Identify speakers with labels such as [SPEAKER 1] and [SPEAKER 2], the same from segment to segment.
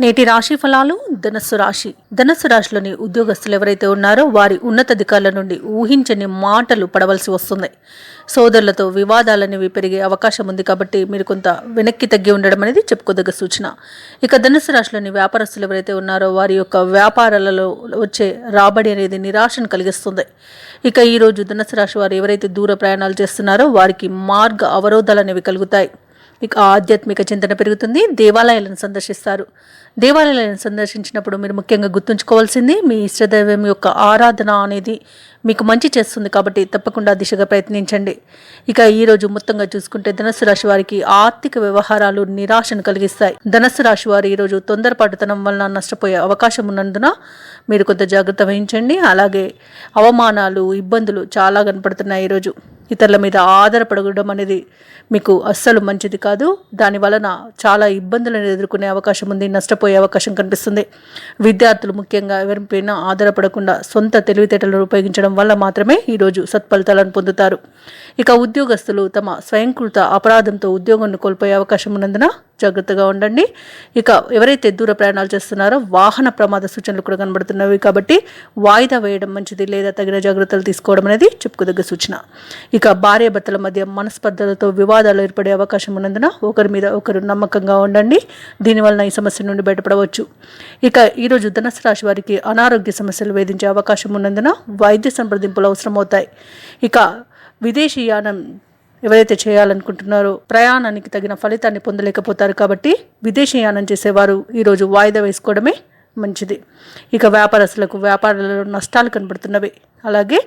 [SPEAKER 1] నేటి రాశి ఫలాలు. ధనస్సు రాశిలోని ఉద్యోగస్తులు ఎవరైతే ఉన్నారో వారి ఉన్నతాధికారుల నుండి ఊహించని మాటలు పడవలసి వస్తుంది. సోదరులతో వివాదాలనేవి పెరిగే అవకాశం ఉంది కాబట్టి మీరు కొంత వెనక్కి తగ్గి ఉండడం అనేది చెప్పుకోదగ్గ సూచన. ఇక ధనుస్సు రాశిలోని వ్యాపారస్తులు ఎవరైతే ఉన్నారో వారి యొక్క వ్యాపారాలలో వచ్చే రాబడి అనేది నిరాశను కలిగిస్తుంది. ఇక ఈరోజు ధనుస్సు రాశి వారు ఎవరైతే దూర ప్రయాణాలు చేస్తున్నారో వారికి మార్గ అవరోధాలు అనేవి కలుగుతాయి. ఇక ఆధ్యాత్మిక చింతన పెరుగుతుంది. దేవాలయాలను సందర్శిస్తారు. దేవాలయాలను సందర్శించినప్పుడు మీరు ముఖ్యంగా గుర్తుంచుకోవాల్సింది మీ ఇష్టదైవం యొక్క ఆరాధన అనేది మీకు మంచి చేస్తుంది కాబట్టి తప్పకుండా దిశగా ప్రయత్నించండి. ఇక ఈరోజు మొత్తంగా చూసుకుంటే ధనుస్సు రాశి వారికి ఆర్థిక వ్యవహారాలు నిరాశను కలిగిస్తాయి. ధనుస్సు రాశి వారు ఈరోజు తొందరపాటుతనం వలన నష్టపోయే అవకాశం ఉన్నందున మీరు కొంత జాగ్రత్త వహించండి. అలాగే అవమానాలు, ఇబ్బందులు చాలా కనపడుతున్నాయి. ఈరోజు ఇతరుల మీద ఆధారపడడం అనేది మీకు అస్సలు మంచిది కాదు. దాని వలన చాలా ఇబ్బందులను ఎదుర్కొనే అవకాశం ఉంది, నష్టపోయే అవకాశం కనిపిస్తుంది. విద్యార్థులు ముఖ్యంగా ఎవరిపైనా ఆధారపడకుండా సొంత తెలివితేటలను ఉపయోగించడం వల్ల మాత్రమే ఈరోజు సత్ఫలితాలను పొందుతారు. ఇక ఉద్యోగస్తులు తమ స్వయంకృత అపరాధంతో ఉద్యోగాన్ని కోల్పోయే అవకాశం ఉన్నందున జాగ్రత్తగా ఉండండి. ఇక ఎవరైతే దూర ప్రయాణాలు చేస్తున్నారో వాహన ప్రమాద సూచనలు కూడా కనబడుతున్నవి కాబట్టి వాయిదా వేయడం మంచిది, లేదా తగిన జాగ్రత్తలు తీసుకోవడం అనేది చెప్పుకోదగ్గ సూచన. ఇక భార్యాభర్తల మధ్య మనస్పర్ధలతో వివాదాలు ఏర్పడే అవకాశం ఉన్నందున ఒకరి మీద ఒకరు నమ్మకంగా ఉండండి. దీనివలన ఈ సమస్య నుండి బయటపడవచ్చు. ఇక ఈరోజు ధనుస్సు రాశి వారికి అనారోగ్య సమస్యలు వేధించే అవకాశం ఉన్నందున వైద్య సంప్రదింపులు అవసరమవుతాయి. ఇక విదేశీయానం ఎవరైతే చేయాలనుకుంటున్నారో ప్రయాణానికి తగిన ఫలితాన్ని పొందలేకపోతారు కాబట్టి విదేశీయానం చేసేవారు ఈరోజు వాయిదా వేసుకోవడమే మంచిది. ఇక వ్యాపారస్తులకు వ్యాపారాలలో నష్టాలు కనబడుతున్నవి. అలాగే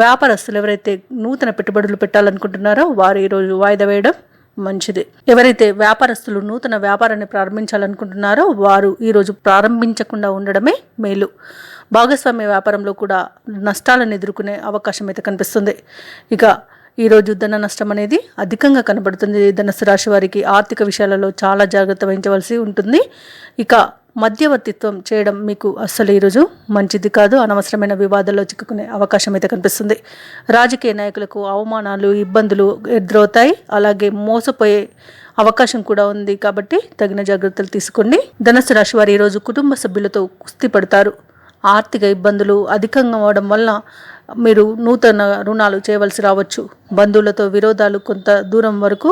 [SPEAKER 1] వ్యాపారస్తులు ఎవరైతే నూతన పెట్టుబడులు పెట్టాలనుకుంటున్నారో వారు ఈరోజు వాయిదా వేయడం మంచిది. ఎవరైతే వ్యాపారస్తులు నూతన వ్యాపారాన్ని ప్రారంభించాలనుకుంటున్నారో వారు ఈరోజు ప్రారంభించకుండా ఉండడమే మేలు. భాగస్వామ్య వ్యాపారంలో కూడా నష్టాలను ఎదుర్కొనే అవకాశం అయితే కనిపిస్తుంది. ఇక ఈరోజు ధన నష్టం అనేది అధికంగా కనబడుతుంది. ధనుస్సు రాశి వారికి ఆర్థిక విషయాలలో చాలా జాగ్రత్త వహించవలసి ఉంటుంది. ఇక మధ్యవర్తిత్వం చేయడం మీకు అస్సలు ఈరోజు మంచిది కాదు. అనవసరమైన వివాదాల్లో చిక్కుకునే అవకాశం అయితే కనిపిస్తుంది. రాజకీయ నాయకులకు అవమానాలు, ఇబ్బందులు ఎదురవుతాయి. అలాగే మోసపోయే అవకాశం కూడా ఉంది కాబట్టి తగిన జాగ్రత్తలు తీసుకోండి. ధనుస్సు రాశి వారు ఈరోజు కుటుంబ సభ్యులతో కుస్తీ పడతారు. ఆర్థిక ఇబ్బందులు అధికంగా అవడం వల్ల మీరు నూతన రుణాలు చేయవలసి రావచ్చు. బంధువులతో విరోధాలు కొంత దూరం వరకు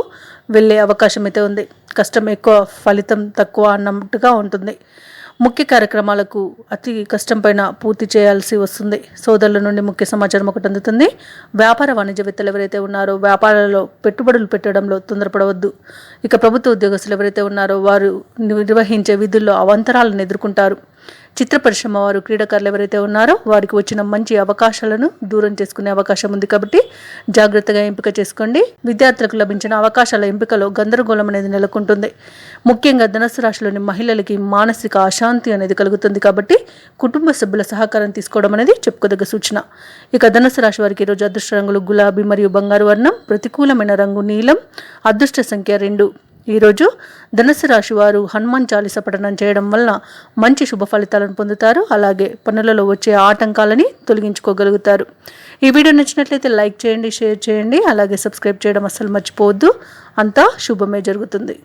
[SPEAKER 1] వెళ్ళే అవకాశం అయితే ఉంది. కష్టం ఎక్కువ, ఫలితం తక్కువ అన్నట్టుగా ఉంటుంది. ముఖ్య కార్యక్రమాలకు అతి కష్టం పైన పూర్తి చేయాల్సి వస్తుంది. సోదరుల నుండి ముఖ్య సమాచారం ఒకటి అందుతుంది. వ్యాపార వాణిజ్యవేత్తలు ఎవరైతే ఉన్నారో వ్యాపారాలలో పెట్టుబడులు పెట్టడంలో తొందరపడవద్దు. ఇక ప్రభుత్వ ఉద్యోగస్తులు ఎవరైతే ఉన్నారో వారు నిర్వహించే విధుల్లో అవంతరాలను ఎదుర్కొంటారు. చిత్ర పరిశ్రమ వారు, క్రీడాకారులు ఎవరైతే ఉన్నారో వారికి వచ్చిన మంచి అవకాశాలను దూరం చేసుకునే అవకాశం ఉంది కాబట్టి జాగ్రత్తగా ఎంపిక చేసుకోండి. విద్యార్థులకు లభించిన అవకాశాల ఎంపికలో గందరగోళం అనేది నెలకొంటుంది. ముఖ్యంగా ధనుస్సు రాశిలోని మహిళలకి మానసిక అశాంతి అనేది కలుగుతుంది కాబట్టి కుటుంబ సభ్యుల సహకారం తీసుకోవడం అనేది చెప్పుకోదగ్గ సూచన. ఇక ధనుస్సు రాశి వారికి ఈరోజు అదృష్ట రంగులు గులాబీ మరియు బంగారు వర్ణం, ప్రతికూలమైన రంగు నీలం, అదృష్ట సంఖ్య 2. ఈరోజు ధనుస్సు రాశి వారు హనుమాన్ చాలీసా పఠనం చేయడం వల్ల మంచి శుభ ఫలితాలను పొందుతారు. అలాగే పనులలో వచ్చే ఆటంకాలని తొలగించుకోగలుగుతారు. ఈ వీడియో నచ్చినట్లయితే లైక్ చేయండి, షేర్ చేయండి, అలాగే సబ్స్క్రైబ్ చేయడం అస్సలు మర్చిపోవద్దు. అంతా శుభమే జరుగుతుంది.